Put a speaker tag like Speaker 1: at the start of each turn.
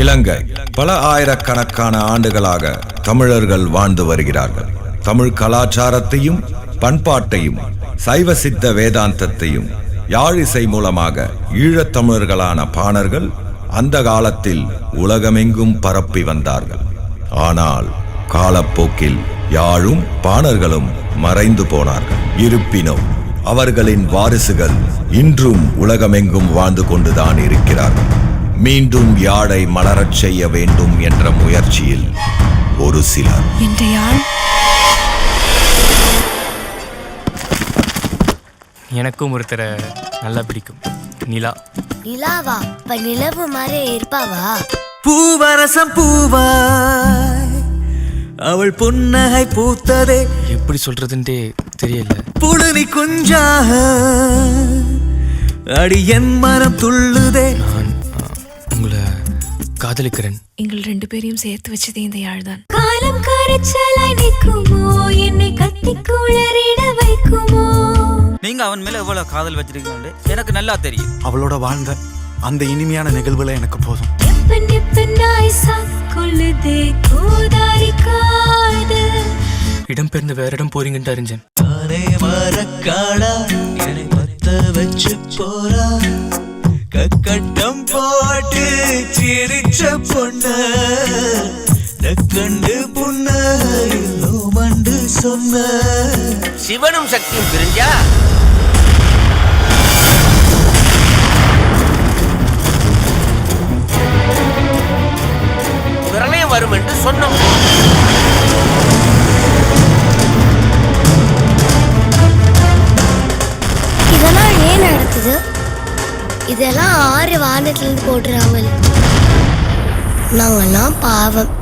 Speaker 1: இலங்கை பல ஆயிரக்கணக்கான ஆண்டுகளாக தமிழர்கள் வாழ்ந்து வருகிறார்கள். தமிழ் கலாச்சாரத்தையும் பண்பாட்டையும் சைவ சித்த வேதாந்தத்தையும் யாழிசை மூலமாக ஈழத்தமிழர்களான பாணர்கள் அந்த காலத்தில் உலகமெங்கும் பரப்பி வந்தார்கள். ஆனால் காலப்போக்கில் யாழும் பாணர்களும் மறைந்து போனார்கள். இருப்பினும் அவர்களின் வாரிசுகள் இன்றும் உலகமெங்கும் வாழ்ந்து கொண்டுதான் இருக்கிறார்கள். மீண்டும் யாழை மலரச் செய்ய வேண்டும் என்ற முயற்சியில் ஒரு சிலர்.
Speaker 2: எனக்கும் ஒருத்தரை நல்லா பிடிக்கும். நிலா.
Speaker 3: நிலாவா? இப்ப நிலவு மாதிரி இருப்பாவா?
Speaker 4: பூவரசம் பூவாய் அவள் புன்னகை பூத்ததே.
Speaker 2: எப்படி சொல்றதுன்றே தெரியல.
Speaker 4: புழுனி குஞ்சாக அடி என் மனம் துள்ளுதே.
Speaker 2: நான் உங்களை காதலிக்கிறேன்.
Speaker 5: எங்கள் 2 பேரையும் சேர்த்து வச்சதே இந்த யாழ்தான். காலம் கரைச்சலாய் நிற்குமோ, என்னை கத்தி குளறிட வைக்குமோ.
Speaker 6: நீங்க அவன் மேல எவ்வளவு காதல் வச்சிருக்கீங்க எனக்கு நல்லா தெரியும்.
Speaker 7: அவளோட வாழ்ந்த அந்த இனிமையான நிகழ்வுல எனக்கு போதும்.
Speaker 2: இடம்பெயர்ந்து வேற இடம் போறீங்கன்னு அறிஞ்சேன்.
Speaker 4: தானே மரக்காடா என்னை பத்த வச்சு போறா, கக்கட்டம் போட்டு சிரிச்ச பொண்ண கண்டு புண்ண மண்டு சொன்ன.
Speaker 6: சிவனும் சக்தியும் பிரிஞ்சா பிரளயம் வரும் என்று சொன்னோம்.
Speaker 3: இதெல்லாம் ஏன் நடக்குது? இதெல்லாம் 6 வானத்திலிருந்து போடுறாங்க. நாங்கெல்லாம் பாவம்.